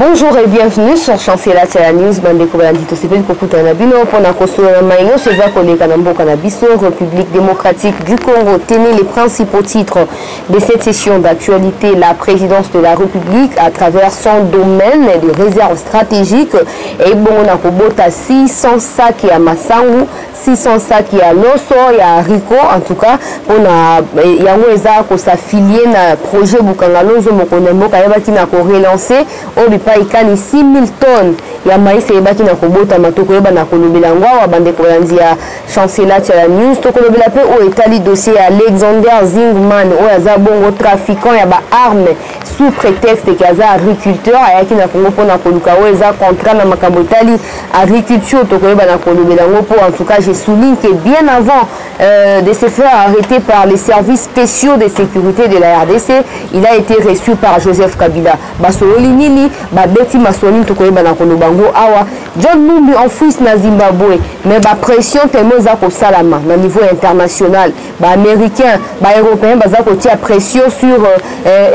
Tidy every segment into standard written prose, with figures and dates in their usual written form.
Bonjour et bienvenue sur Chancela Tala News. Bande Kobalandito Sepel Kokuta Nabino pour la construire Maïno Seva Koleka Nambo Kanabiso, République démocratique du Congo. Tenez les principaux titres de cette session d'actualité. La présidence de la République à travers son domaine de réserve stratégique. Et bon, on a Kobota 600 sacs à Massangu, 600 sacs à Loso et à Rico. En tout cas, on a Yangweza ko s'affilier na projet Bukangalozo Mokonembo Kayabaki na ko relancer. Pas 6 000 tonnes ya maïs et baki na kobota matoko yeba na kolobela ngwa bande kolandia Chancela Tala News to kolobela pe o etali dossier Alexander Zingman o aza bongo trafiquant ya ba armes sous prétexte que aza agriculteur ayaki na Congo pona koluka o eza contrat na makambo etali agriculture to koyeba na kolobela ngo po. En tout cas, je souligne que bien avant de se faire arrêter par les services spéciaux de sécurité de la RDC, il a été reçu par Joseph Kabila. Basolo nini Beti Masoni Tokoyeba na Kolobango Awa John Numbi enfouisse na Zimbabwe, mais ba pression tellement za ko salama na niveau international, ba américain, ba européen baza ko tia pression sur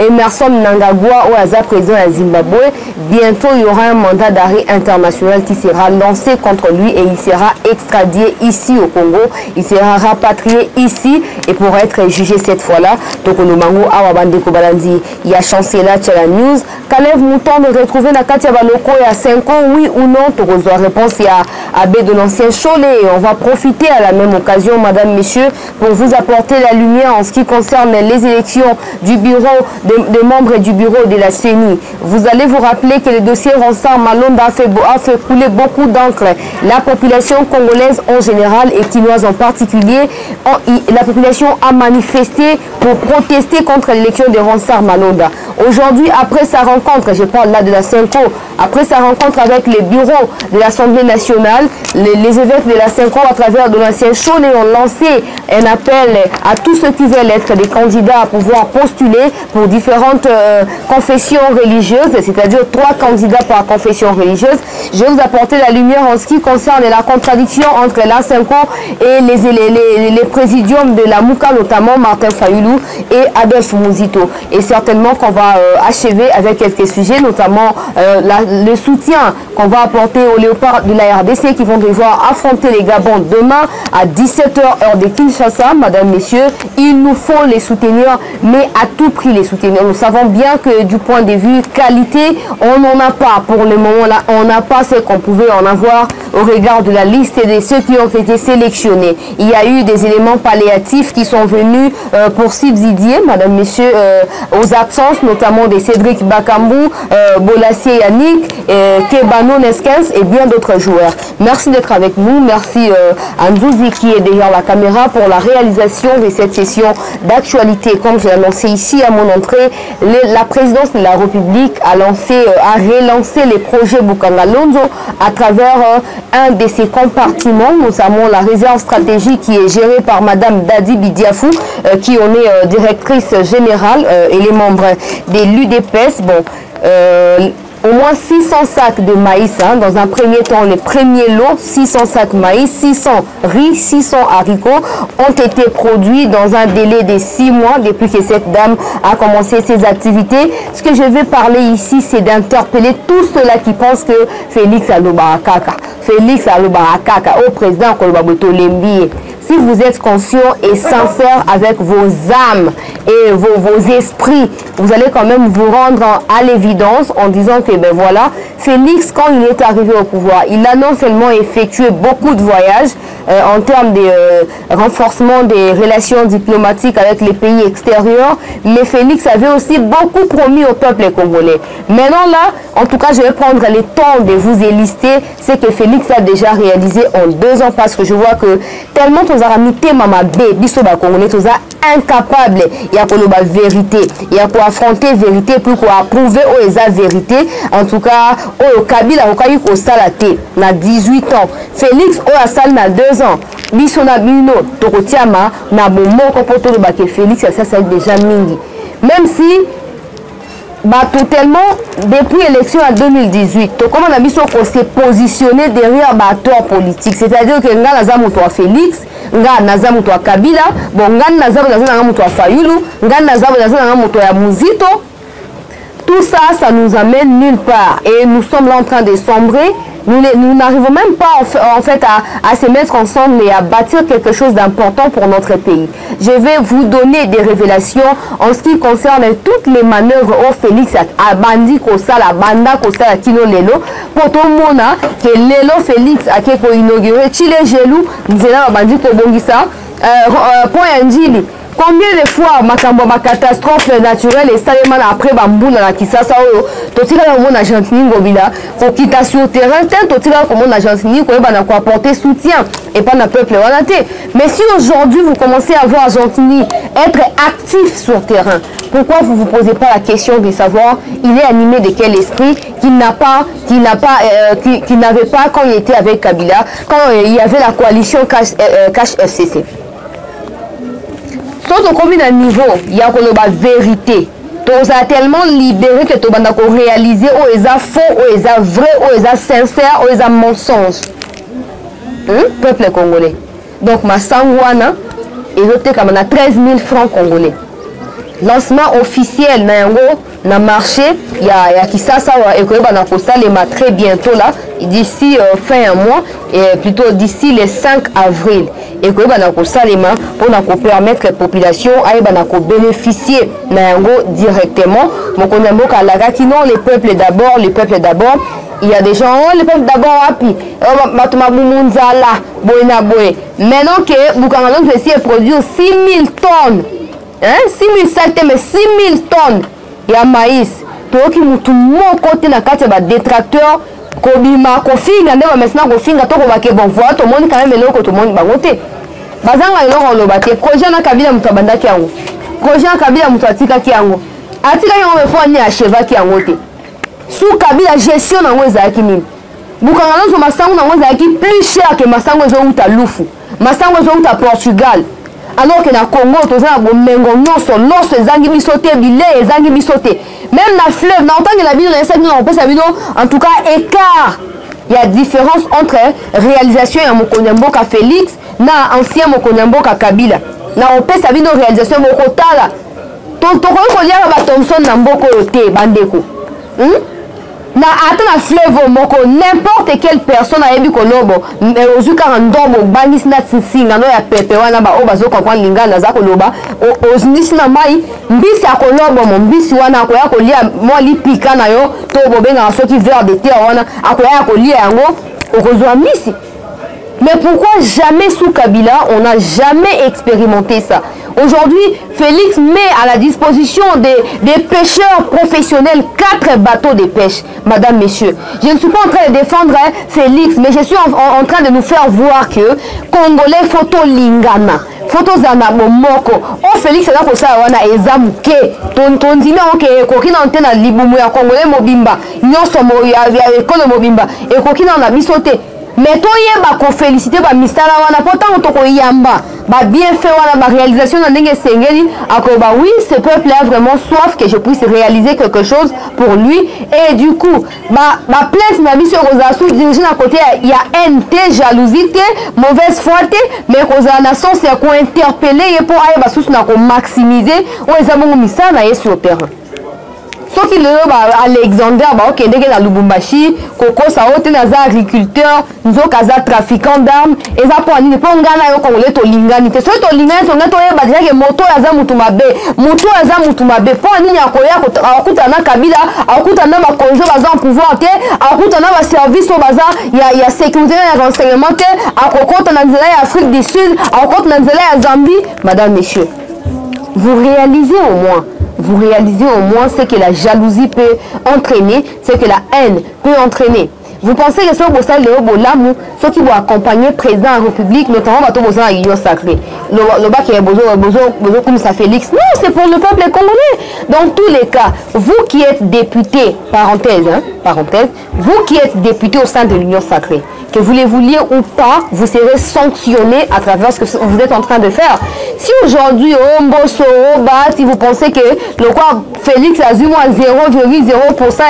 Emerson Mnangagwa ou aza président à Zimbabwe. Bientôt il y aura un mandat d'arrêt international qui sera lancé contre lui et il sera extradé ici au Congo. Il sera rapatrié ici et pourra être jugé cette fois-là. Tokolobango Awa Bande Kobalandi, il y a Chancela Tala News. Kalev Mouton de retrouver la Katia Baloko il y a 5 ans, oui ou non? Tokozoa réponse il y a Abbé de l'ancien Cholet. On va profiter à la même occasion, madame, messieurs, pour vous apporter la lumière en ce qui concerne les élections du bureau, des membres du bureau de la CENI. Vous allez vous rappeler que le dossier Ronsard Malonda a fait couler beaucoup d'encre. La population congolaise en général et quinoise en particulier, la population a manifesté pour protester contre l'élection de Ronsard Malonda. Aujourd'hui, après sa rencontre, je parle là de la Cinco, après sa rencontre avec les bureaux de l'Assemblée nationale, les évêques de la Cinco à travers de l'ancien Cholet ont lancé un appel à tous ceux qui veulent être des candidats à pouvoir postuler pour différentes confessions religieuses, c'est-à-dire 3 candidats par confession religieuse. Je vais vous apporter la lumière en ce qui concerne la contradiction entre la Cinco et les présidiums de la Mouka, notamment Martin Fayoulou et Adolphe Mouzito. Et certainement qu'on va achever avec quelques sujets, notamment le soutien qu'on va apporter aux léopards de la RDC qui vont devoir affronter les Gabons demain à 17h heure de Kinshasa. Madame, messieurs, il nous faut les soutenir, mais à tout prix les soutenir. Nous savons bien que du point de vue qualité, on n'en a pas pour le moment là, on n'a pas ce qu'on pouvait en avoir au regard de la liste de ceux qui ont été sélectionnés. Il y a eu des éléments palliatifs qui sont venus pour subsidier, madame, messieurs, aux absences, notamment de Cédric Bakambou, Bolassier Yannick, Kebano Neskens et bien d'autres joueurs. Merci d'être avec nous. Merci à Ndouzi qui est derrière la caméra pour la réalisation de cette session d'actualité. Comme je l'ai annoncé ici à mon entrée, la présidence de la République a relancé les projets Bukangalonzo à travers un de ses compartiments, notamment la réserve stratégique qui est gérée par madame Dadi Bidiafou, qui en est directrice générale, et les membres de l'UDPS. Bon, au moins 600 sacs de maïs, hein, dans un premier temps, les premiers lots, 600 sacs maïs, 600 riz, 600 haricots ont été produits dans un délai de 6 mois depuis que cette dame a commencé ses activités. Ce que je vais parler ici, c'est d'interpeller tous ceux-là qui pensent que Félix Alobarakaka, au président Kolobaboto Lembi. Si vous êtes conscient et sincère avec vos âmes et vos esprits, vous allez quand même vous rendre à l'évidence en disant que, ben voilà, Félix, quand il est arrivé au pouvoir, il a non seulement effectué beaucoup de voyages en termes de renforcement des relations diplomatiques avec les pays extérieurs, mais Félix avait aussi beaucoup promis au peuple congolais. Maintenant là, en tout cas, je vais prendre le temps de vous élister ce que Félix a déjà réalisé en 2 ans, parce que je vois que tellement incapable, il y a la vérité, il y a pour affronter vérité, plus pour approuver la vérité. En tout cas, au Kabila, au Kaïk, au Salaté, na 18 ans. Félix, au Assal, na 2 ans. Bissona Bino, Tokotiama, na Bomo, Kopoto, le Félix, ça c'est déjà mingi. Même si, tellement, depuis l'élection en 2018, comment on a mis s'est positionné derrière l'acteur politique. C'est-à-dire que nga naza muto wa Félix, nga naza muto wa Kabila, bon nga naza muto wa Fayoulou, nga naza muto wa Mouzito. Tout ça, ça nous amène nulle part. Et nous sommes là en train de sombrer. Nous n'arrivons même pas en fait à se mettre ensemble et à bâtir quelque chose d'important pour notre pays. Je vais vous donner des révélations en ce qui concerne toutes les manœuvres au Félix à Bandi Kosala, Banda Kosala, Kino Lelo. Pour tout le monde, que Lelo Félix a été inauguré, Chile Gelou, Nzela Bandi Kobongisa, point Njili. Combien de fois ma catastrophe naturelle et salement après Bamboula na Kisasa totika na mon Argentine ngobila pour quitter sur terrain totika comme mon Argentine ko ba ko apporter soutien et pas na peuple wanaté. Mais si aujourd'hui vous commencez à voir Argentine être actif sur terrain, pourquoi vous vous posez pas la question de savoir il est animé de quel esprit qu'il n'avait pas quand il était avec Kabila, quand il y avait la coalition Cash FCC. Sauf qu'on à niveau, il y a la vérité. Tu as tellement libéré que tu as réalisé où ils sont faux, où ils sont vrais, où ils sont sincères, où ils sont mensonges. Peuple congolais. Donc, ma sangwana, il y a 13 000 francs congolais. Lancement officiel na marché, il y a Kisasa et très bientôt là, d'ici fin un mois, et plutôt d'ici le 5 avril. Et que pour permettre que la population aille bénéficier directement. Les peuples d'abord, les peuples d'abord. Il y a des gens, les peuples d'abord, maintenant que Bukangalon produit 6 000 tonnes, 6 000 sacs, mais 6 000 tonnes, il y a maïs. Tout le côté na carte détracteur. Kobima kofinga ndeba maintenant kofinga to ko bake bon voix to moni quand même eloko to moni bangote bazanga eloko lobate projet na Kabila mutabanda ki yango projet na Kabila mutatika ki yango atika yango me fo ni acheva ki yango te sous Kabila gestion na ngweza yaki nini bukanga nzo masango na ngweza yaki plus cher que masango zo uta lufu masango zo uta Portugal alors que na Congo toza na bomengo nyonso loso ezangi bisote bile ezangi bisote même na fleuve na entendre la bino na on peut sa bino en tout cas écart il y a différence entre réalisation ya Mokonyamboka Félix na ancien Mokonyamboka Kabila na on peut sa bino réalisation mokotala to ko liara ba Thomson na mboko yote bandeko na atana fleuve moko n'importe quelle personne a ebi kolobo ozuka ndombo bangis na tsinga no ya pepe wana ba obazo comprendre lingana za koloba oznisi na mai mbisi akolobo mo mbisi wana akoya kolia mo lipika na yo to bobenga soki verre de terre wana akoya kolia yango okozwa mbisi. Mais pourquoi jamais sous Kabila on n'a jamais expérimenté ça? Aujourd'hui, Félix met à la disposition des pêcheurs professionnels 4 bateaux de pêche, madame, messieurs. Je ne suis pas en train de défendre Félix, mais je suis en train de nous faire voir que Congolais photo lingana, photo zana momoko. Oh Félix, c'est là pour ça wana ezamuke. Ton dîner ok, kokina antena libumu ya Congolais mobimba, nyonso mo ya ekolo mobimba, et kokina na bisote. Mais toi, il féliciter ba mistara wana pourtant to ko yamba ba bien fait wana ba réalisation na ndenge sengeli akoba oui ce peuple a vraiment soif que je puisse réaliser quelque chose pour lui et du coup ba plainte na biso rosasu dirigé à côté il y a haine, jalousie, mauvaise foi mais rosa nation c'est ko interpeller et pour aller ba sous na ko maximiser ou ezabongo mistara na sur le terrain. Ce qui est Alexander, qui est à Lubumbashi, Koko Saote, naza agriculteur, Nzoka za trafiquant d'armes, et ça pour aller pour ngana yo Congolais to lingani. Te so to lingani to ngato yeba déjà que moto ya za mutumabe, pour ani ya koya ko akuta na Kabila, akuta na makonzo baza en pouvoir te, akuta na ba service au baza ya sécurité et renseignement te, akokota na nzela ya Afrique du Sud, akokota na nzela ya Zambie, madame messieurs. Vous réalisez au moins ce que la jalousie peut entraîner, ce que la haine peut entraîner. Vous pensez que ce qui vont accompagner le président de la République, notamment à l'Union sacrée, le bac qui est besoin comme ça Félix. Non, c'est pour le peuple congolais. Dans tous les cas, vous qui êtes député, parenthèse, vous qui êtes député au sein de l'Union sacrée, que vous les vouliez ou pas, vous serez sanctionné à travers ce que vous êtes en train de faire. Si aujourd'hui, si vous pensez que le quoi Félix a eu moins 0,0%,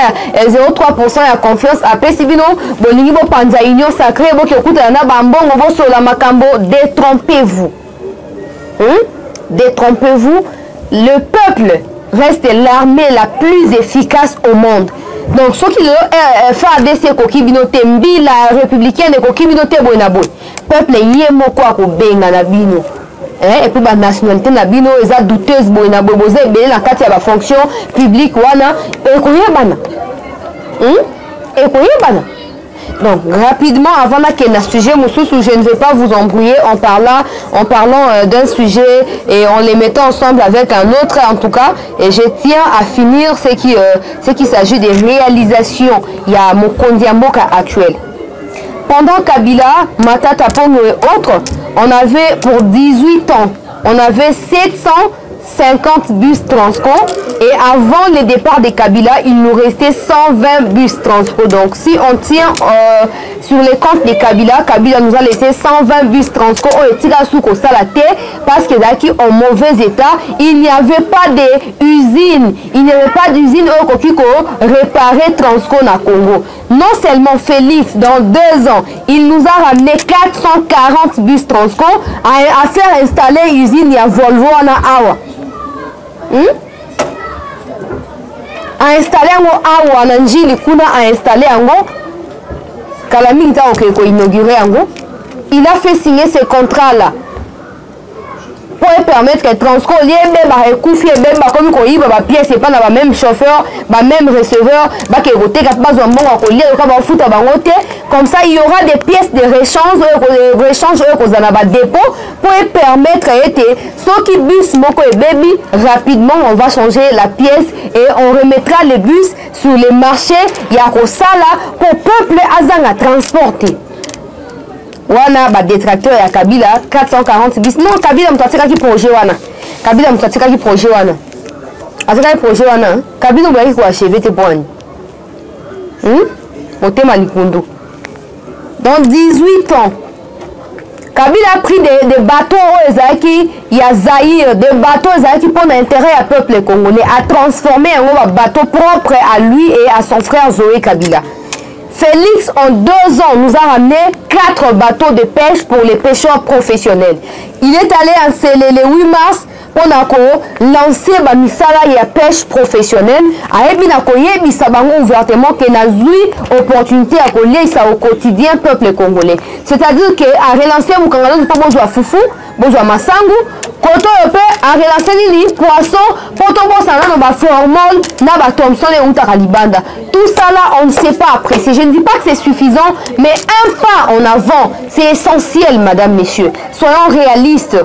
0,3% à confiance, après si vous bolingi bo panza union sacrée bo kyokuta na bambongo bo sola makambo, détrompez-vous. Détrompez-vous. Le peuple reste l'armée la plus efficace au monde. Donc, ceux qui FARDC koki binote mbila républicaine koki binote boinaboy. Peuple yemo kwa kubenga na bino. Et puis la nationalité na bino eza douteuse boinaboy boze belé na kati ya ba fonction publique wana et koyebana. Et koyebana. Donc, rapidement, avant que le sujet, je ne vais pas vous embrouiller en parlant d'un sujet et en les mettant ensemble avec un autre, en tout cas. Et je tiens à finir ce qui s'agit des réalisations. Il y a Mokondi Mboka actuel. Pendant Kabila, Matata Pongo et autres, on avait pour 18 ans, on avait 750 bus Transco et avant le départ de Kabila, il nous restait 120 bus Transco. Donc si on tient sur les comptes de Kabila, Kabila nous a laissé 120 bus Transco parce que là en mauvais état, il n'y avait pas d'usine. Il n'y avait pas d'usine au Kokiko réparer Transco na Congo. Non seulement Félix, dans 2 ans, il nous a ramené 440 bus Transco à faire installer usine ya Volvo na Awa. A installé un awa na njili kuna a installé ango Kalami nta okeko inauguré ango. Il a fait signer ce contrat là pour permettre que Transco lié ba ekufi même ba comme ko yiba ba pièce et pas na ba même chauffeur, ba même receveur, ba ke roté ka pas un bon ko lié ka ba futa ba ngote. Comme ça il y aura des pièces de rechange ko zana ba dépôt pour permettre été ceux qui bus moko et baby rapidement on va changer la pièce et on remettra les bus sur les marchés ya ko sala pour peuple azanga transporter. Wana ba détracteur ya Kabila 440 bis. Non, Kabila mtatika ki projet wana. Kabila mtatika ki projet wana. Azaka ki projet wana. Kabila mba ki ko achever te point. Motema likundu. Dans 18 ans, Kabila a pris des bateaux ezaki ya Zaïre, des bateaux ezaki pour l'intérêt à peuple congolais, à transformer un bateau propre à lui et à son frère Zoé Kabila. Félix, en 2 ans, nous a ramené 4 bateaux de pêche pour les pêcheurs professionnels. Il est allé à Sélé le 8 mars pour lancer la misala et pêche professionnelle. Il a ouvertement qu'il a eu opportunité à coller ça au quotidien peuple congolais. C'est-à-dire qu'à relancer mon Congolais, il faut pas foufou, besoin masangu, koto yope à relancer les poissons, poto bosana na formol, na ba Thomson et Utaralibanda. Tout ça là, on ne sait pas apprécier. Je ne dis pas que c'est suffisant, mais un pas en avant, c'est essentiel, madame, messieurs. Soyons réalistes.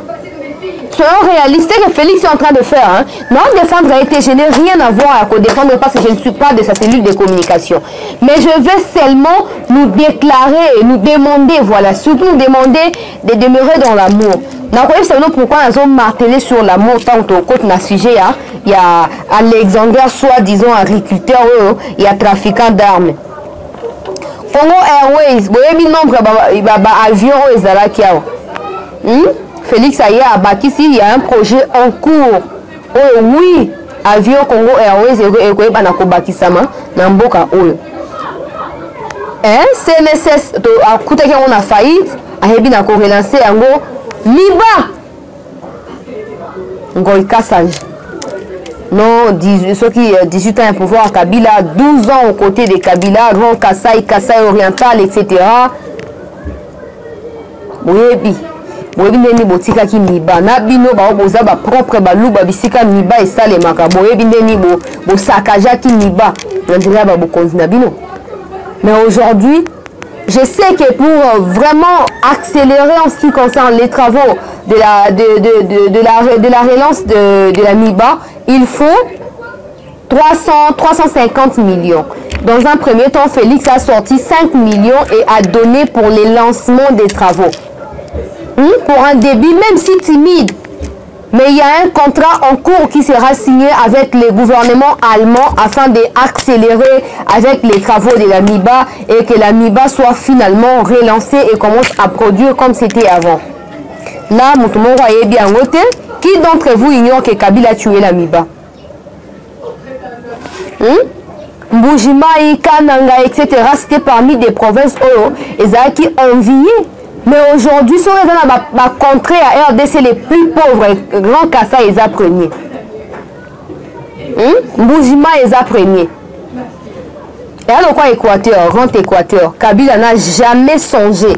Soyons réalistes, c'est que Félix est en train de faire. Hein. Non, défendre a été, je n'ai rien à voir à défendre parce que je ne suis pas de sa cellule de communication. Mais je veux seulement nous déclarer, nous demander, voilà, surtout nous demander de demeurer dans l'amour. Nous savons pourquoi nous avons martelé sur l'amour tant que côté na sujet. Il y a Alexander, soi-disant agriculteur, il y a trafiquant d'armes. Congo Airways, vous voyez le nombre d'avions Félix Aya a bâti ici, il y a un projet en cours. Oh oui, avion Congo Airways et Banako Bakisama, Namboka Ol. CNSS, à côté qu'on a faillite, a Hebinako relancé en gros, Miba Ngoy Kassage. Non, ceux qui 18 ans à pouvoir à Kabila, 12 ans aux côtés de Kabila, Ron Kassai, Kassai Oriental, etc. Oui, boyebi botika ki miba na bino ba boza ba propre ba luba bisika miba esale maka boyebi ndeni bo sakaja ki miba ndira ba bokonzi na bino. Mais aujourd'hui, je sais que pour vraiment accélérer en ce qui concerne les travaux de la relance de la MIBA, il faut 350 millions. Dans un premier temps, Félix a sorti 5 millions et a donné pour les lancements des travaux. Pour un début, même si timide. Mais il y a un contrat en cours qui sera signé avec le gouvernement allemand afin d'accélérer avec les travaux de la MIBA et que la MIBA soit finalement relancée et commence à produire comme c'était avant. Là, Moutoumou voyez bien voté. Qui d'entre vous ignore que Kabila a tué la MIBA? Mbujimai, Kananga, etc. C'était parmi des provinces qui enviaient. Mais aujourd'hui, si on va contrer à RDC les plus pauvres, Grand Kassa et les premiers. Mbujima est à premier. Et alors quoi Équateur, rente Équateur, Kabila n'a jamais songé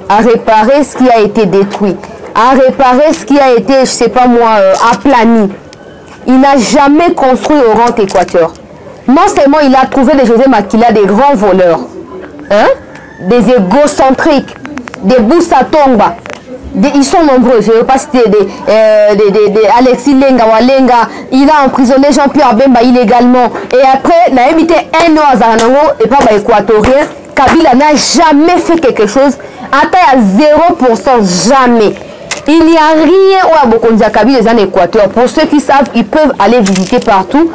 à réparer ce qui a été détruit, à réparer ce qui a été, je sais pas moi, aplani. Il n'a jamais construit au rente Équateur. Non seulement il a trouvé de José Makila des grands voleurs, des égocentriques, des Boussatomba. Ils sont nombreux, je ne vais pas citer des Alexis Lenga Walenga, il a emprisonné Jean-Pierre Bemba illégalement. Et après, il a évité un an à Zaranango et pas équatorien. Kabila n'a jamais fait quelque chose, atteint à 0%, jamais. Il n'y a rien au Abokondia Kabila en Équateur. Pour ceux qui savent, ils peuvent aller visiter partout.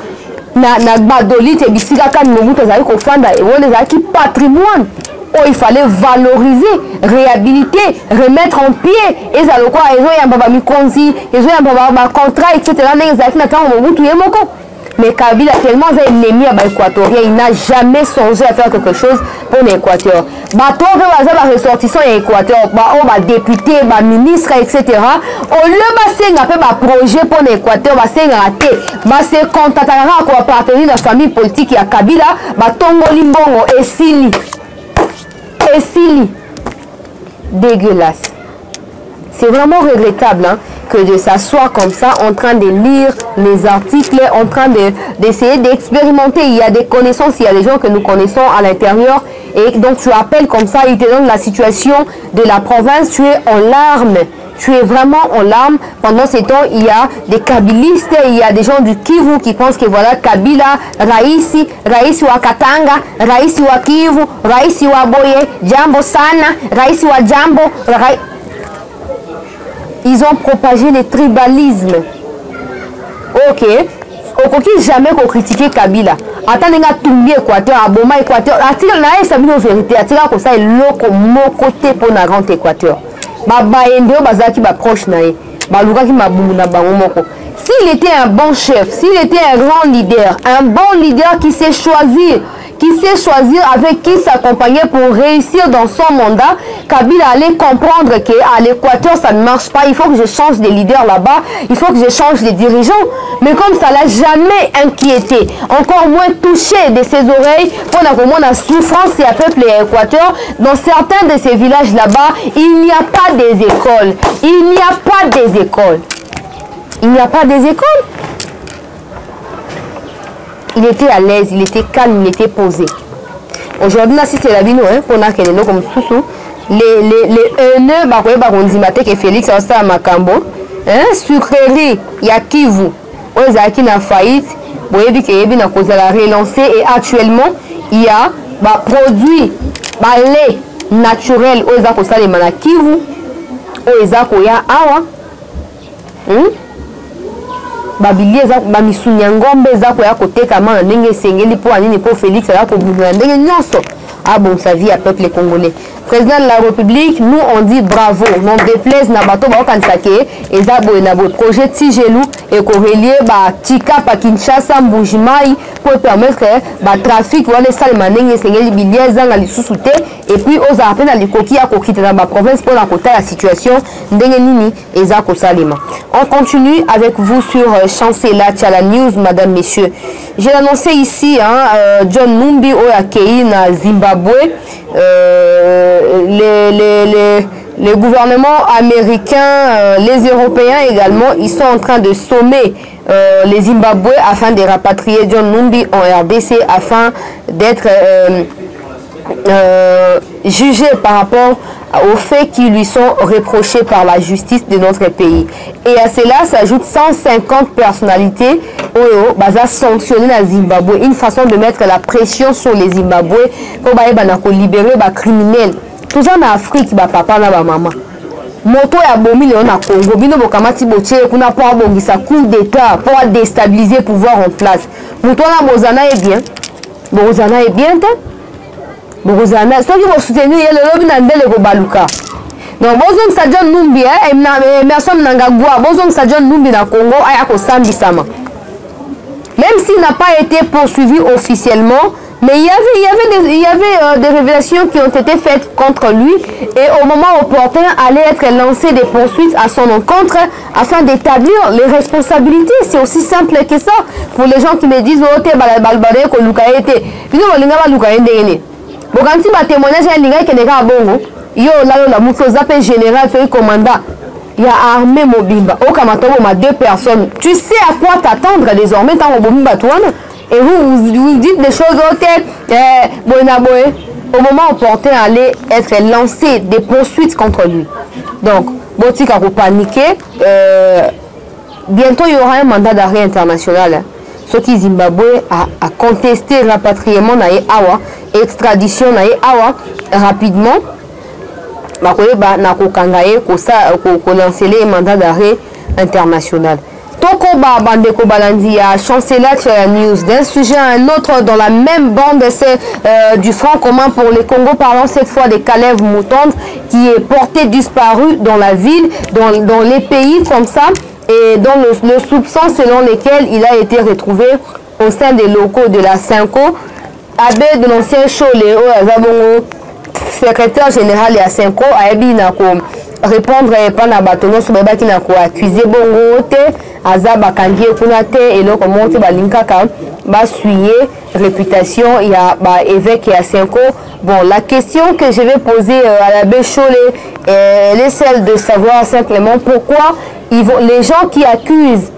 Na Badolite et Bissigaka Nomuto Zaki Kofanda et on les qui patrimoine. Oh, il fallait valoriser, réhabiliter, remettre en pied. Et ça le quoi, ils ont un baba mikonzi, ils ont un baba contrat, etc. Mais Kabila tellement un ennemi à l'Équatorien, il n'a jamais songé à faire quelque chose pour l'Équateur. Bateau que ressortissant à l'Équateur, député, ministre, etc. Au lieu de faire un projet pour l'Équateur, c'est contacter à appartenir à la famille politique à Kabila, Tongo Limbongo et Sili. Et Sili. Dégueulasse. C'est vraiment regrettable que de s'asseoir comme ça en train de lire les articles, en train d'essayer d'expérimenter. Il y a des connaissances, il y a des gens que nous connaissons à l'intérieur. Et donc tu appelles comme ça, ils te donnent la situation de la province, tu es en larmes. Tu es vraiment en larmes. Pendant ces temps, il y a des kabilistes, il y a des gens du Kivu qui pensent que voilà, Kabila, Raisi wa Katanga, Raisi wa Kivu, Raisi wa Boye, Jambo Sana, Raisi wa Jambo, Ils ont propagé le tribalisme. Ok. Aucun jamais qu'on critiquer Kabila. Attendez, Tumbi Équateur, Aboma Équateur. Attire la sabino vérité. Attire comme ça et l'autre mon côté pour la grande Équateur. Babaende bazaki ba proche nae. Baluka ki mabumu na bango moko. S'il était un bon chef, s'il était un grand leader qui sait choisir avec qui s'accompagner pour réussir dans son mandat, Kabila allait comprendre qu'à l'Équateur, ça ne marche pas. Il faut que je change de leader là-bas. Il faut que je change de dirigeants. Mais comme ça l'a jamais inquiété, encore moins touché de ses oreilles, pour la souffrance et à peuple Équateur, dans certains de ces villages là-bas, il n'y a pas des écoles. Il n'y a pas des écoles. Il n'y a pas des écoles. Il était à l'aise, il était calme, il était posé. Aujourd'hui, si c'est la vie, on a quelqu'un comme Soussou. Les haineux, que Félix a ça à Makambo. Sucrerie, il y a Kivu. On a qui n'a faillite. Vous voyez qu'il y a relancé. Et actuellement, il y a produit, lait naturel. On a ça les Kivu. On a koya awa. Babili eza bamisunya ngombe eza koya koteka mana ndenge sengeli po anini po Félix ala ko bungana ndenge nyonso. Ah bon, sa vie à peuple congolais. Président de la République, nous on dit bravo. Non déplaise na bato ba okansake eza boye na bo projet Tigelou et ko relier ba Tika pa Kinshasa Mbujimai pour permettre ba trafic wala salema ndenge sengeli bilieza na lisusu te et puis oza appena likoki ya kokita na ba province pour la kota la situation ndenge nini eza ko salema. On continue avec vous sur Chancela Tchala News, madame, messieurs. J'ai annoncé ici John Numbi Oyakei na Zimbabwe. Les gouvernements américains, les Européens également, ils sont en train de sommer les Zimbabwe afin de rapatrier John Numbi en RDC afin d'être jugé par rapport aux faits qui lui sont reprochés par la justice de notre pays. Et à cela s'ajoutent 150 personnalités sanctionnées dans Zimbabwe. Une façon de mettre la pression sur les Zimbabwe pour libérer les criminels. Toujours en Afrique, papa et maman. Moto ya bomi le na Congo, bino bokamati boche kuna pour abongisa coup d'état pour déstabiliser le pouvoir en place. Moto na bozana est bien. Bozana est bien. Bozana, ceux qui vont soutenir le lobby na ndele ko baluka. Donc bozong sa John Numbi merci Mnangagwa, bozong sa John Numbi na Congo aya ko sambisama. Même s'il n'a pas été poursuivi officiellement, Mais il y avait des révélations qui ont été faites contre lui et au moment opportun allaient être lancées des poursuites à son encontre afin d'établir les responsabilités. C'est aussi simple que ça. Pour les gens qui me disent oh t'es balbalé que Luka était, ils ont linga ba Luka ndengene. Bon quand tu vas témoigner j'ai linga qui n'est pas bon. Yo là la mouto zappé général fait commandant. Il y a armé Mobimba. Au Kamatobo ma 2 personnes. Tu sais à quoi t'attendre désormais tant Mobimba toi. Et vous dites des choses au moment opportun allait être lancé des poursuites contre lui. Donc, Botika vous paniquer. Bientôt il y aura un mandat d'arrêt international. Ce qui Zimbabwe a contesté le rapatriement naïe awa, extradition naïe awa rapidement. Bakoyeba na kokangaye ko lancer les mandats d'arrêt international. Toko Bandeko Balandi a chancellé la news d'un sujet à un autre dans la même bande, c'est du Front commun pour les Congo, parlant cette fois des Kalev Moutonde qui est porté disparu dans la ville, dans les pays comme ça, et dans le soupçon selon lequel il a été retrouvé au sein des locaux de la Cinco. Abbé de l'ancien Choléo Azabongo, secrétaire général de la Cinco, a répondre pendant bâtonneau sur baba qui n'a quoi accusé bongo te azaba kangi kuna te et le comment te balinka ka ba suyer réputation il y a ba évêque et à 5 ans. Bon, la question que je vais poser à l'abbé Cholé elle est celle de savoir simplement pourquoi les gens qui accusent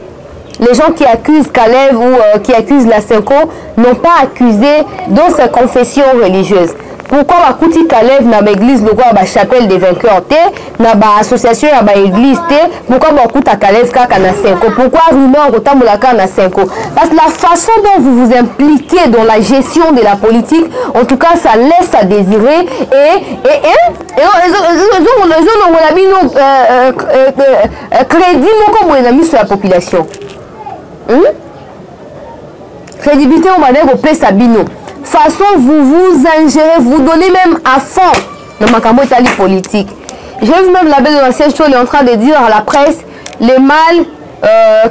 Kalev ou qui accusent la Cinco n'ont pas accusé d'autres confessions religieuses. Pourquoi Bakuti Kalev na l'église le quoi chapelle des vainqueurs té na ba association ya ba église té pourquoi Bakuta Kalev kaka na 5 pourquoi rumeur otambolaka na 5 parce que la façon dont vous vous impliquez dans la gestion de la politique en tout cas ça laisse à désirer crédit moko boyena mis sur la population crédibilité on va dire au place bino façon vous vous ingérez, vous donnez même à fond dans ma campagne politique. J'ai vu même l'abbé de l'ancien Chol est en train de dire à la presse les mal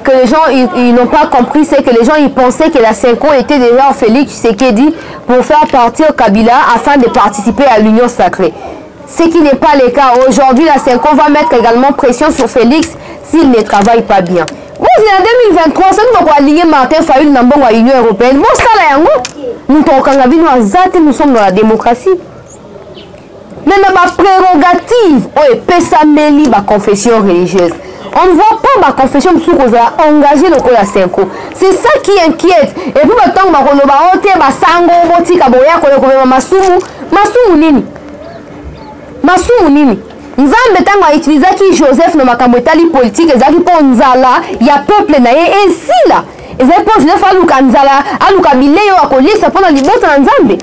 que les gens ils n'ont pas compris, c'est que les gens ils pensaient que la Cinco était déjà en Félix Tshisekedi pour faire partir Kabila afin de participer à l'union sacrée. Ce qui n'est pas le cas. Aujourd'hui, la Cinco va mettre également pression sur Félix s'il ne travaille pas bien. Vous en 2023, ça nous va aligner Martin Fayulu dans l'Union européenne. Bon, ça là, nous sommes dans la démocratie. Mais dans la prérogative, on est confession religieuse. On ne voit pas ma confession qui a engagé le coup la Cinco. C'est ça qui inquiète. Et puis maintenant, on va Nzambe tango a utilisé Joseph na makambo etali politique ezaki po nzala ya peuple na ye esila ezali po Joseph aluka nzala aluka bileyo akolisa pona libota na Nzambe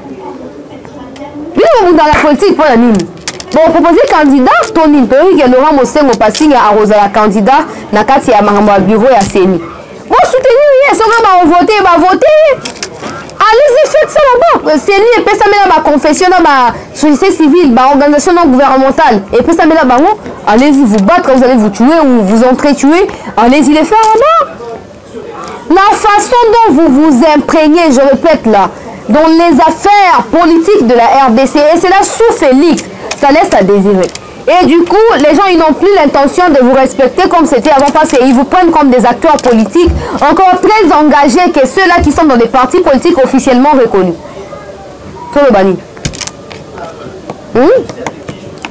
bino dans la politique pona nini bon proposer candidat Tony Mperi que Laurent Mosengo Passinga arrosa la candidat na kati ya makambo ya bureau ya Seni bon soutenir ye soka ba voter allez-y, faites ça là-bas. C'est lui et puis ça met là ma confession dans ma société civile, ma organisation non gouvernementale. Et puis ça met là-bas, allez-y vous battre, vous allez vous tuer ou vous entretuer. Allez-y les faire là-bas. La façon dont vous vous imprégnez, je répète là, dans les affaires politiques de la RDC, et c'est là sous Félix, ça laisse à désirer. Et du coup, les gens ils n'ont plus l'intention de vous respecter comme c'était avant parce qu'ils vous prennent comme des acteurs politiques encore très engagés que ceux-là qui sont dans des partis politiques officiellement reconnus. Tout le bani.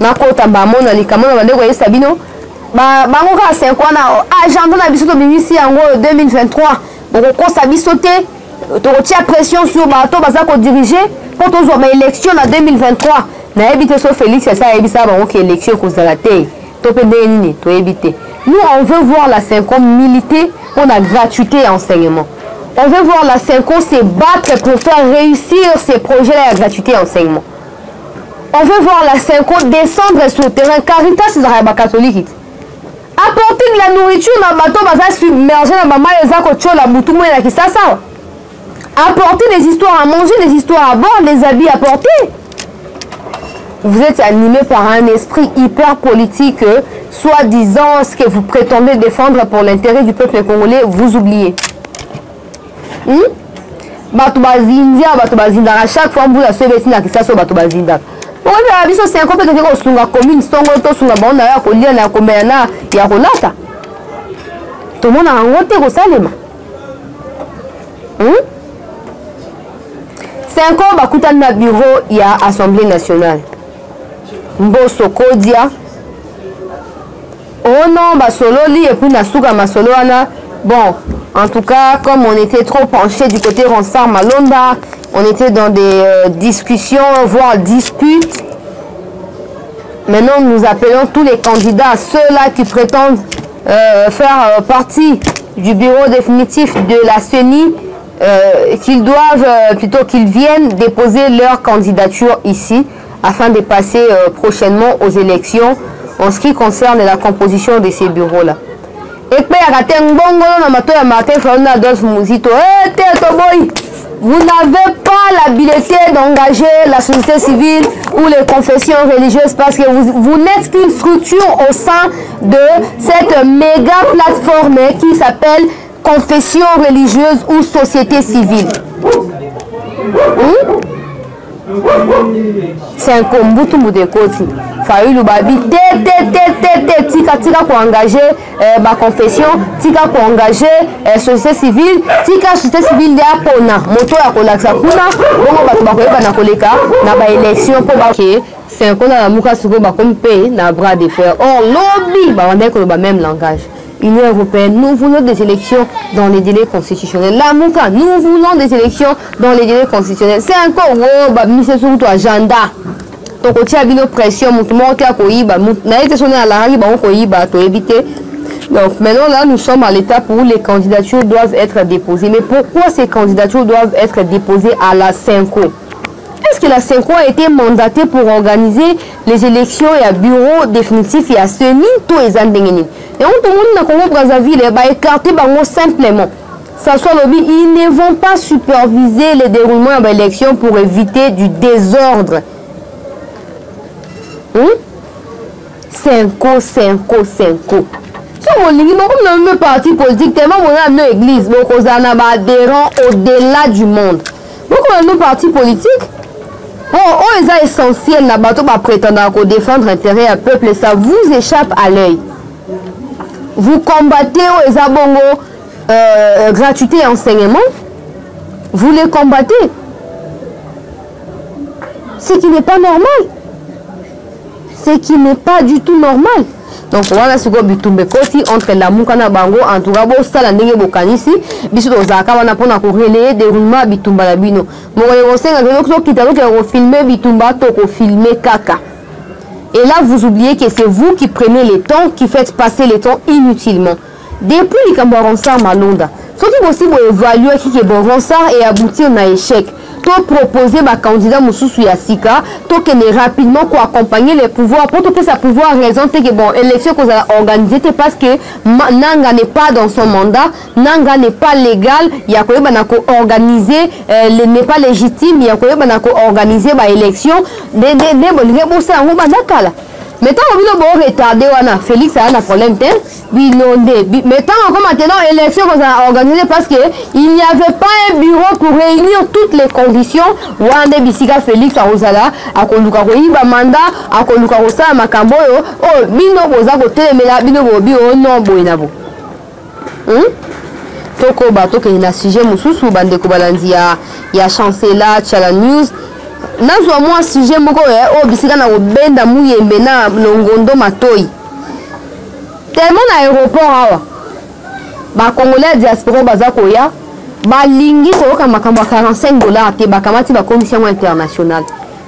Nakota bamona likamona bandeko ya Sabino. Bango ka 5 ans na agenda na biso to bimisi yango 2023. Boko kosa bisote to tia pression sur bato baza ko diriger pour toujours ma élection en 2023. Na éviter so Félix ça éviter ba OK élection ko za té to pe nini to éviter. Nous on veut voir la 5 ans militer pour la gratuité enseignement. On veut voir la 5 ans se battre pour faire réussir ces projets là de gratuité enseignement. On veut voir la 5 ans descendre sur le terrain Caritas za catholique. Apporter de la nourriture na bateau baza submerger na ba mai za ko chola butu mo na kisasa. Apporter des histoires à manger, des histoires à boire, des habits à porter. Vous êtes animé par un esprit hyper politique, soi-disant ce que vous prétendez défendre pour l'intérêt du peuple congolais, vous oubliez. bato bazindia bato bazindaka chaque fois mbula so ebetina kisa so bato bazindaka okoyebela biso 5 ans peut-être kosunga commune songo tosunga bango na ya kolia na ya komela na ya kolata tomonaka yango te kosalema 5 ans bakutani na bureau ya Assemblée nationale Mbosso Kodia oh non basololi et puis nasuka masolo wana bon en tout cas comme on était trop penché du côté Ronsard Malonda on était dans des discussions voire disputes. Maintenant nous appelons tous les candidats ceux-là qui prétendent faire partie du bureau définitif de la CENI qu'ils doivent plutôt qu'ils viennent déposer leur candidature ici afin de passer prochainement aux élections en ce qui concerne la composition de ces bureaux-là. Et puis, vous n'avez pas l'habilité d'engager la société civile ou les confessions religieuses parce que vous n'êtes qu'une structure au sein de cette méga plateforme qui s'appelle confession religieuse ou société civile. C'est un combutu moudekoti. Faïlu babi tika pour engager ma confession, tika pour engager société civile, tika société civile ya pona moto ya kolaksa kuna bongo bato bakoyeba na koleka na ba élection po ba ke c'est un kona na muka suko ba comme paye na bras de fer. Or lobby ba wanda ko ba même langage. Union européenne, nous voulons des élections dans les délais constitutionnels. La Mouka, nous voulons des élections dans les délais constitutionnels. C'est encore mise sur ton agenda. Donc, tu as une pression, tu as donc maintenant là, nous sommes à l'étape où les candidatures doivent être déposées. Mais pourquoi ces candidatures doivent être déposées à la Senko? Est-ce que la Senko a été mandatée pour organiser les élections et à bureau définitif et à CENI tous les ans? Et on tout le monde dans Congo Brazzaville va écarter simplement. Ça soit lobby, ils ne vont pas superviser les déroulements de l'élection pour éviter du désordre. Senko. Si on lit le parti politique, tellement on a une église, donc on a des adhérents au-delà du monde. Donc on a nos partis politiques. Oh, ils sont essentiels, na bateau va prétendre défendre l'intérêt du peuple, ça vous échappe à l'œil. Vous combattez aux abongos gratuité et enseignement, vous les combattez. Ce qui n'est pas normal. Ce qui n'est pas du tout normal. Donc voilà ce que bitumbe kosi entre la mukana bango en tout cas bo sala ndenge bokanisi biso tozaka wana pona ko relayer déroulement bitumba la bino mokole kosenga ko kitalo ko filmer bitumba to ko filmer kaka. Et là vous oubliez que c'est vous qui prenez le temps, qui faites passer le temps inutilement. Depuis les Ronsard Malonda, ce qui est possible d'évaluer qui est bon Ronsard et aboutir à un échec. To proposer ma candidat Moussoussou Yassika, to qu'elle rapidement pour accompagner les pouvoirs, pour que ça pouvoir raison que bon élection qu'on a organisée parce que Nanga n'est pas dans son mandat, Nanga n'est pas légal, il y a quoi banako organiser n'est pas légitime, il y a quoi banako organiser ma élection des bon ça on banaka. Maintenant on va retarder wana Félix a un problème binondé. Maintenant encore maintenant élection qu'on a organisée parce que il n'y avait pas un bureau pour réunir toutes les conditions. Wande bisika Félix Arozala akoluka koyiba mandat akoluka kosala makambo yo oh bino boza kotelemela bino bobi o non boinabo. Toko ba toke na sujet mususu bande ko balandi ya chancela Chala News. Nazwa moi sujet moko o bisika na obenda muyembe na longondo matoi. Tellement na aéroport awa. Ba congolais diaspora baza koya ba lingi ko ka makambo $45 te ba kamati ba commission internationale.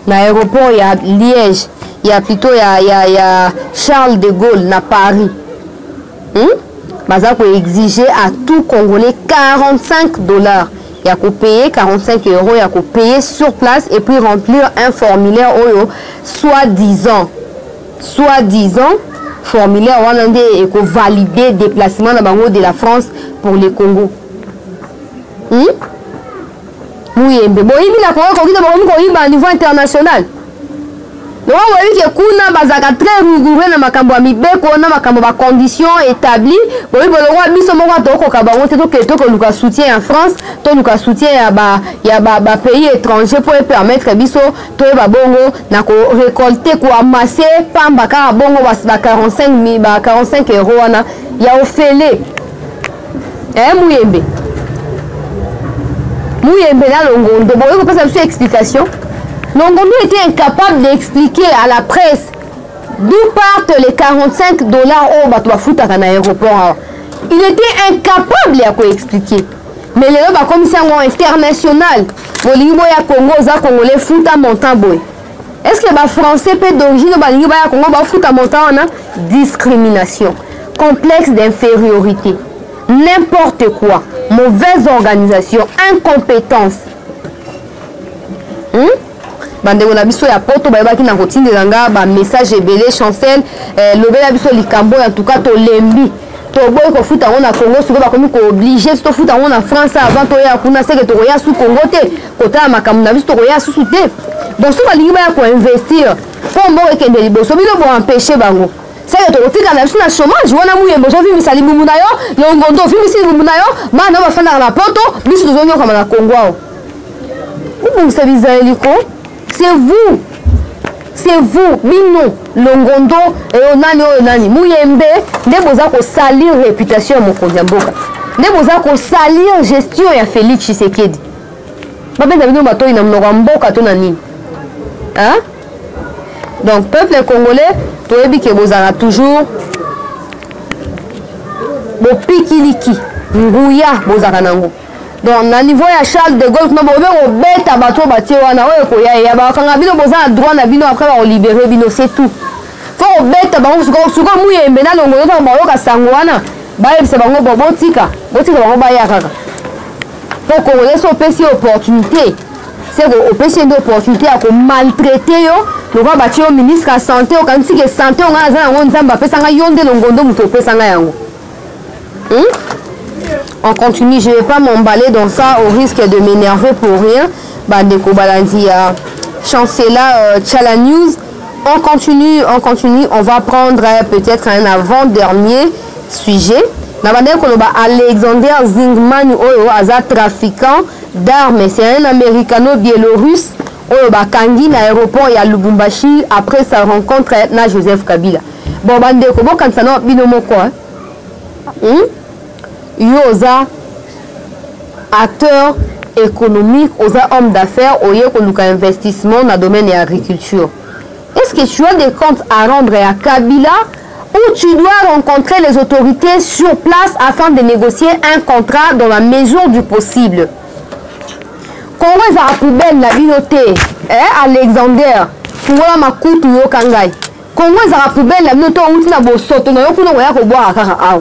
Na aéroport ya Liège, ya plutôt ya Charles de Gaulle na Paris. Baza ko exiger à tout congolais $45. Il y a qu'à payer 45 €, il y a qu'à payer sur place et puis remplir un formulaire soi-disant formulaire hollandais et qu'à valider déplacement de la France pour le Congo. Oui, mais bon, il y a au niveau international. Donc oui que kuna bazaka très rigoureux na makambo ya mibeko na makambo ba conditions établies. Bon oui bolongwa biso moko toko ka bango te to ko luka soutien en France, to luka soutien ya ba pays étrangers pour permettre biso to ba bongo na ko récolter ko amasser pamba ka bongo ba 45 € wana ya ofele. Mouyembe. Mouyembe na Longondo. Bon oui ko pesa une explication. Longondo était incapable d'expliquer à la presse d'où partent les 45 $ au Batouafout à l'aéroport. Il était incapable de expliquer. Mais le commissaire international, le Congo, Congolais fout à montant. Est-ce que les Français peut d'origine au Congo fout à montant? Discrimination, complexe d'infériorité, n'importe quoi, mauvaise organisation, incompétence. Bandeko na biso ya poto bayebaki na kotindela nga ba message ebele Chancel lobela biso likambo en tout cas to lembi to boy ko futa on na Congo siko ba komi ko obligé to futa on na France avant to ya kuna seke to ya su Congo te kota makamu na biso to ya su te donc so balingi ba ko investir po mbo ekende liboso bino bo empêcher bango seke to kotika na biso na chômage wana muyembo so vimi sali mumuna yo Longondo vimi sali mumuna yo bana ba fana na poto biso to zonyo kama na Congo vous savez Israéliko. C'est vous, Bino, Longondo, et Onani, Mouyembe, ne boza ko salir réputation Mokonzi Mboka. Ne boza ko salir gestion ya Félix Tshisekedi. Babe Davino Bato ina mnoga Mboka to nani. Hein? Donc peuple congolais, toyebi ke bozala toujours bo pikiliki, nguya bozaka nango. Donc na niveau ya Charles de Gaulle no bobe ko beta bato batie wana oyo ko ya ba kanga bino boza droit na bino après ba libérer bino c'est tout. Faut beta bango suko Mouyembe na Longondo ta ba yoka sango wana ba yebisa bango botika bango ba ya kaka. Pour qu'on laisse opérer opportunité. C'est que opérer une opportunité à maltraiter yo, le va bâtir au ministre de santé au quand que santé on a za on zamba pesa nga yonde Longondo muto pesa nga yango. On continue, je ne vais pas m'emballer dans ça au risque de m'énerver pour rien. Bandeko Balandi a chancela Tchala News. On continue, on va prendre peut-être un avant-dernier sujet. Alexander Zingman, un trafiquant d'armes, c'est un américano-biélorusse Kangi à l'aéroport à Lubumbashi après sa rencontre avec Joseph Kabila. Bon, bandeko, bon, quand ça n'a binomo quoi? Yoza acteur économique, osa homme d'affaires, oye koluka investissement dans le domaine de l'agriculture. Est-ce que tu as des comptes à rendre à Kabila ou tu dois rencontrer les autorités sur place afin de négocier un contrat dans la mesure du possible? Congo est à la poubelle la binoté, Alexander, Fungola Makutu yo Kangai. Congo est à la poubelle la binoté ou na bosoto na yo kuna oya ko boire kaka.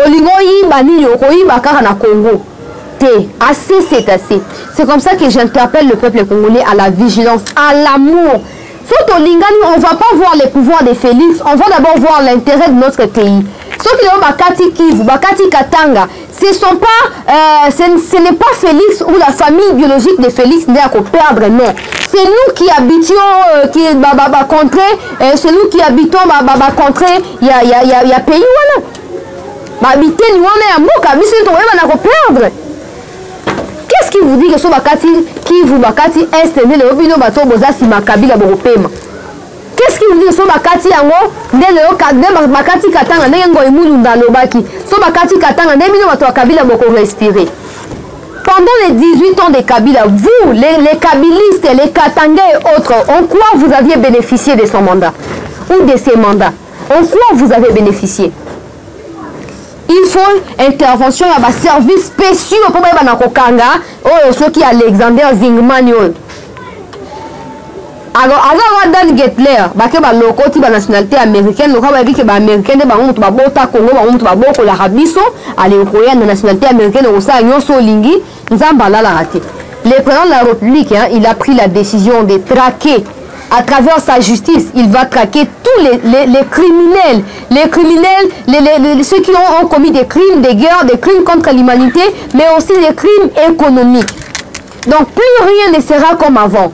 Olingo yiba ni yoko yiba kaka na Congo. Assez c'est assez. C'est comme ça que j'interpelle le peuple congolais à la vigilance, à l'amour. Sauf au Lingani, on ne va pas voir les pouvoirs de Félix, on va d'abord voir l'intérêt de notre pays. Sauf que les Bakati Kivu, Bakati Katanga, ce n'est pas Félix ou la famille biologique de Félix qui a perdre, non. C'est nous qui habitons, c'est nous qui habitons, il y a pays où là. Habiter, nous on est à Moka, mais c'est nous qui perdre. Qu'est-ce qui vous dit que ce Bakati Kivu, Bakati Est, le Robino Bato Bozasi Makabila Boropema? Qu'est-ce qui vous dit que ce Bakati Yango, Bakati Katanga, Nengo et Moulunda Lobaki, ce Bakati Katanga, Nemino Bato Kabila Boko respirer? Pendant les 18 ans de Kabila, vous, les Kabilistes, les Katangais et autres, en quoi vous aviez bénéficié de son mandat? Ou de ses mandats? En quoi vous avez bénéficié? Il faut intervention à des services spéciaux pour les Banakokanga, ceux qui Alexander Zingman. Alors, Dan Getler, la nationalité américaine, américaine, la nationalité américaine, le président de la République, il a pris la décision de traquer. À travers sa justice, il va traquer tous les criminels, ceux qui ont commis des crimes de guerre, des crimes contre l'humanité, mais aussi des crimes économiques. Donc plus rien ne sera comme avant.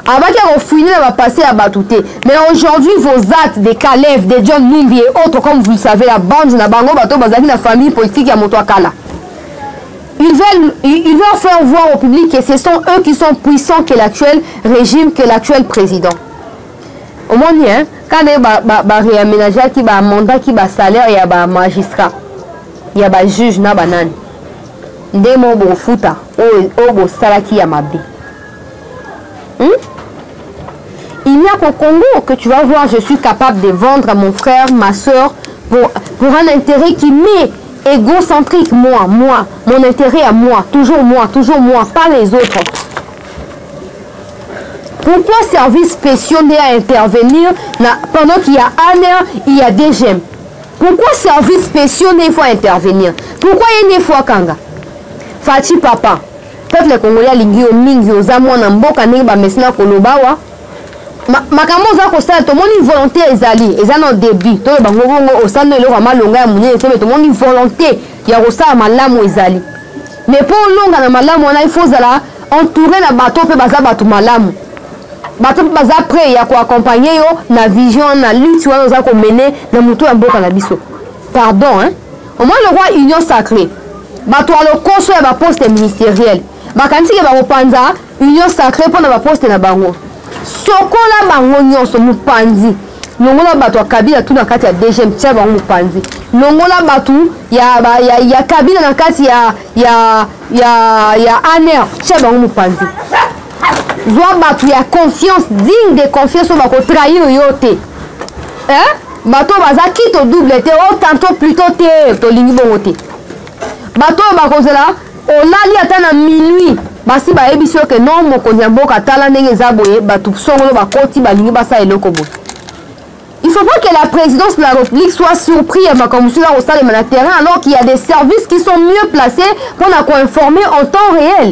Abaki a fouiné va passer à Batouté. Mais aujourd'hui, vos actes de Kalev, de John Numbi et autres, comme vous le savez, la bande, la bango, bateau, bazaki, la famille politique, à Motoakala. Ils veulent faire voir au public que ce sont eux qui sont puissants que l'actuel régime, que l'actuel président. Au moins, hein, quand il y a un réaménageur qui a un mandat, qui a un salaire, il y a un magistrat, il y a un juge, il y a un banan. Des mots au foot, au salaki à ma vie. Il n'y a qu'au Congo que tu vas voir, je suis capable de vendre à mon frère, ma soeur, pour un intérêt qui m'est égocentrique, moi, mon intérêt à moi, toujours moi, pas les autres. Pourquoi service spéciaux n'est à intervenir pendant qu'il y a ANER, il y a DGM? Pourquoi service spéciaux n'est pas intervenir? Pourquoi il y a une fois Kanga? Fati papa, peut-être les Congolais lingi au mingi aux amours n'amboka neba mesna kolobawa. Makambo za kosala to moni volonté ezali ezana début to bango bongo osana le rama longa ya munene to moni volonté ya kosala malamu ezali mais pour longa na malamu on a il faut zala entourer na bateau pe baza batu malamu bateau baza prêt ya ko accompagner yo na vision na lutte wana za ko mener na muto ya mboka na biso pardon hein au moins le roi union sacrée bato alo koso ya ba poste ministériel bakanisi ke ba kopanza union sacrée pour na ba poste na bango sokola bango nyonso mupanzi longola bato ya kabila tu na kati ya DGM tia bango mupanzi longola bato ya kabila na kati ya ANER tia bango mupanzi zwa bato ya confiance digne de confiance oyo bakotrahir yo te bato baza kito double te o tantôt plutôt te tolingi bongo te bato bakozela olali ata na minuit basi bayebi so ke non mokonzi ya mboka tala ndenge eza boye bato songolo bakoti balingi basala eloko boye. Il ne faut pas que la présidence de la République soit surprise comme cela au stade de la terrain alors qu'il y a des services qui sont mieux placés pour nous informer en temps réel.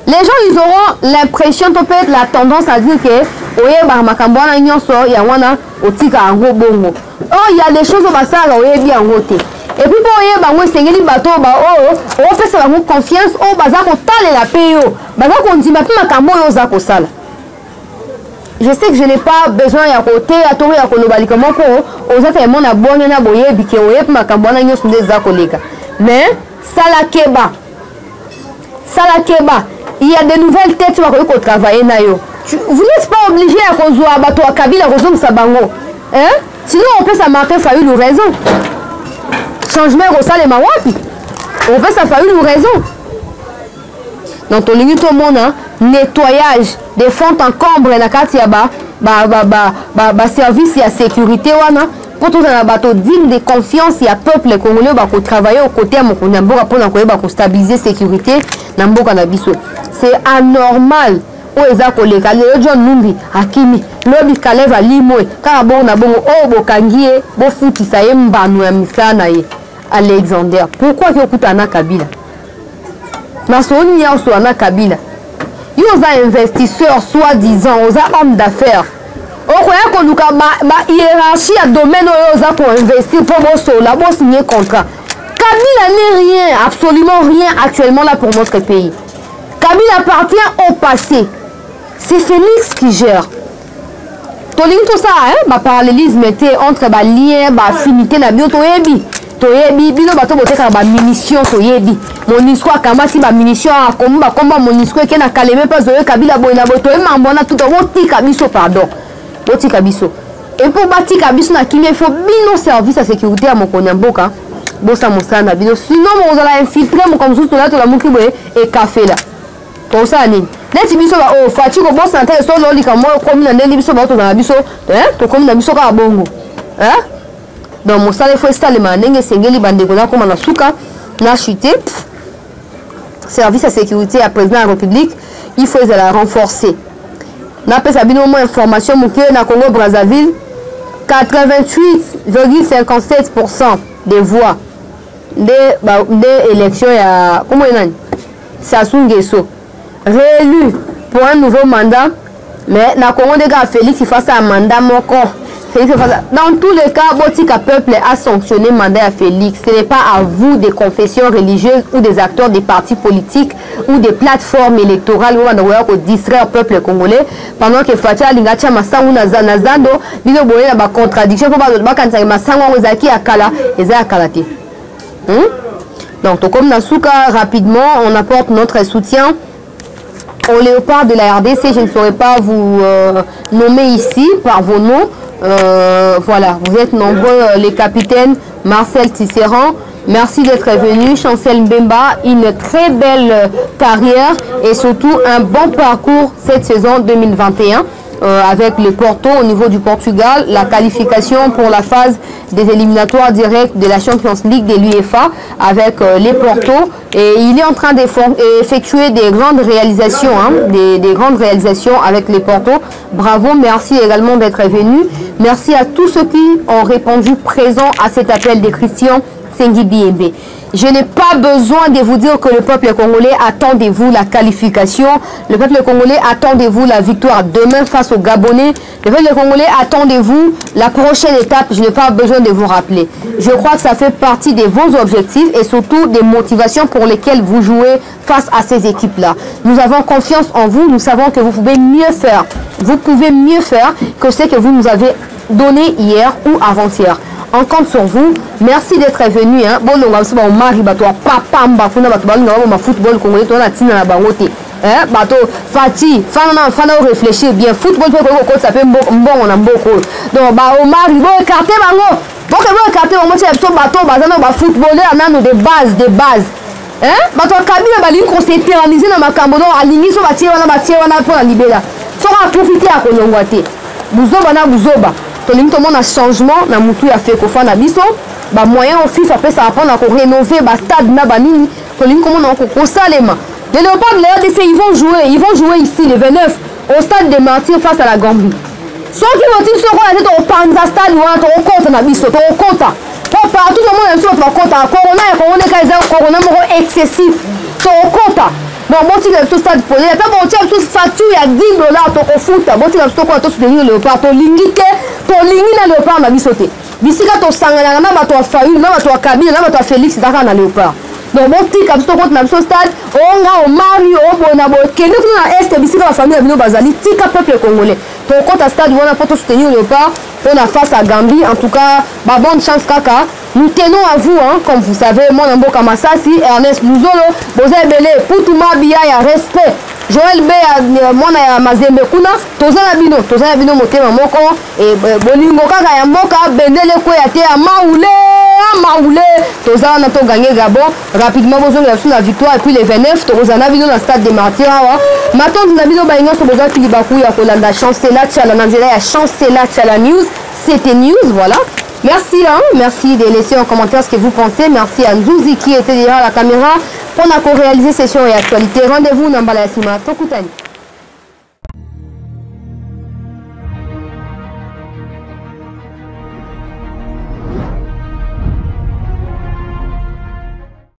Les gens ils auront l'impression peut-être la tendance à dire que oye ba makambo na nyonso ya wana otika ango bongo. Oh il y a des choses au basala oye bi ango te. Et puis pour oye ba ngo sengeli bato ba o pesa bango confiance o baza ko talela peyo. Baza ko ndima pe makambo yo za ko sala. Je sais que je n'ai pas besoin ya côté à tour ya kolobali comment ko oza fait mon abonné na boye bi ke oye pe makambo na nyonso ndeza koleka. Mais salakeba il y a de nouvelles têtes qui vont travailler. Vous n'êtes pas obligé à cause de Kabila, hein? Sinon, on peut s'amarrer, faire une raison. Changement au salaire, on peut faire une raison. Dans ton ligne, tout le monde, nettoyage des fonds en combre, service et sécurité, pour tout un bateau digne de confiance, il y a peuple congolais qui travaille aux côtés pour stabiliser la sécurité dans Mboka na biso. C'est anormal. Oeza koleka le John Numbi Hakimi lobi kaleva limwe ka bona bongo o bokangie bo futisa ye mbanu ya misana ye Alexander. Pourquoi ki okutana Kabila? Na soni ya so na Kabila. Yo za investisseur soi-disant, oza homme d'affaires. Okoya ko luka ba hiérarchie à domaine oza pour investir pour bo sola bo signer contrat. Kabila n'est rien, absolument rien actuellement là pour notre pays. Kabila appartient au passé. C'est Félix qui gère. Tout ça, hein, parallélisme entre les liens, les affinités, la bio, toyebi, bino bato boteka ba munition toyebi. Monisco akamati ba munition akomba komba monisco ke na kaleme pas zoye Kabila boy na boto e mambona tout otika biso pardon. Otika biso. Et pour batika biso na kimia il faut bino service à sécurité à mokona mboka. Bosa mosana bino sinon on va infiltrer mon comme sous là to la muki boye et café là. Pour ça ni. Neti biso ba o fati ko bosa ntele so lo lika mo komi na ndeli biso ba to na biso, to komi na biso ka bongo. Donc mon salaire faut installer ma ndenge sengeli bandeko na koma na suka na chuté. Service à sécurité à président de la République, il faut la renforcer. Na pesa bino mo information muke na Congo Brazzaville 88,57% des voix des élections ya comment il Sassou Nguesso réélu pour un nouveau mandat mais na Congo des gars Félix il fasse un mandat moko Félix. Dans tous les cas, Botika Peuple a sanctionné le mandat à Félix. Ce n'est pas à vous, des confessions religieuses ou des acteurs des partis politiques ou des plateformes électorales, où on distraire le peuple congolais pendant que Fatia Lingacha Massango Nazando, il y a une contradiction pour que Massango Zaki Akala et Zakalate. Donc, comme Nasuka, rapidement, on apporte notre soutien au léopard de la RDC. Je ne saurais pas vous nommer ici par vos noms. Voilà, vous êtes nombreux, les capitaines. Marcel Tisserand, merci d'être venu. Chancel Mbemba, une très belle carrière et surtout un bon parcours cette saison 2021. Avec les Porto au niveau du Portugal, la qualification pour la phase des éliminatoires directs de la Champions League de l'UEFA avec les Porto, et il est en train d'effectuer des grandes réalisations, des grandes réalisations avec les Porto. Bravo, merci également d'être venu. Merci à tous ceux qui ont répondu présent à cet appel de Christian Sengi Biembe. Je n'ai pas besoin de vous dire que le peuple congolais attend de vous la qualification. Le peuple congolais attend de vous la victoire demain face aux Gabonais. Le peuple congolais attend de vous la prochaine étape. Je n'ai pas besoin de vous rappeler. Je crois que ça fait partie de vos objectifs et surtout des motivations pour lesquelles vous jouez face à ces équipes-là. Nous avons confiance en vous. Nous savons que vous pouvez mieux faire. Vous pouvez mieux faire que ce que vous nous avez donné hier ou avant-hier. On compte sur vous. Merci d'être venu. Bon, on va se faire mari, papa, football congolais, on a tina la bangote. Bato, Fati, fana réfléchir bien. Football, ça fait bon, on a beaucoup. Donc, au mari, bon, écarter bango. Bon, écarter bango, c'est un bateau, bazano, footballeur, on a des bases. Bato, Kabila, bali, qu'on s'est terranisé dans ma cambono, aligné sur ma tienne, on a pour la libérer. Faut en profiter à Konyongwate. Bouzoba. Tout le monde a changement na mutu ya fait kofa na biso ba moyen au FIFA peut ça apprendre à rénover ba stade na banini tout le monde a ko salema les Léopards de la RDC ils vont jouer ici le 29 au stade des Martyrs face à la Gambie. Ceux qui vont dire qu'on a été au Panza stade ou on compte na biso to compte pour partout le monde sur to compte corona excessif to compte. Bon, bon, tu as ce stade pour les gens, tu as ce facture, il y a $10 au foot. Bon, tu as ce quoi, tu as le léopard, tu as l'ingité, tu as l'ingité léopard, na bisoté. Bisika to sangana na bato Fayu, na bato Kabila, na bato Félix, daka na léopard. Donc bon, tu as ce quoi, na ce stade, on a au Mari, au Bonabo, Kenya, na est, bisika la famille Abino Bazali, tika peuple congolais. Ton compte à stade, on a pas soutenir le léopard, on a face à Gambie. En tout cas, bah, bonne chance, Kaka. Nous tenons à vous, comme vous savez, mon Mboka Massasi, Ernest Luzolo, Bozé Belé, Poutouma Biya, il y a respect. Joël B, mon Mazembe Kuna, Tozana Bino Motema Moko, et Bolingo Kaka Yamboka, Bendele Koyate, Maoulé, Tozana Nato gagné Gabon, rapidement, vous avez la victoire, et puis les 29, Tozana Bino dans le stade des Martyrs. Maintenant, nous avons Baïno sur Boza Kilibakou, Yakolanda, Chancela Tchala, Chancela Tchala News, c'était News, voilà. Merci, merci de laisser en commentaire ce que vous pensez. Merci à Nzouzi qui était derrière la caméra pour réaliser session et actualité. Rendez-vous dans Balayasima. Tokutani.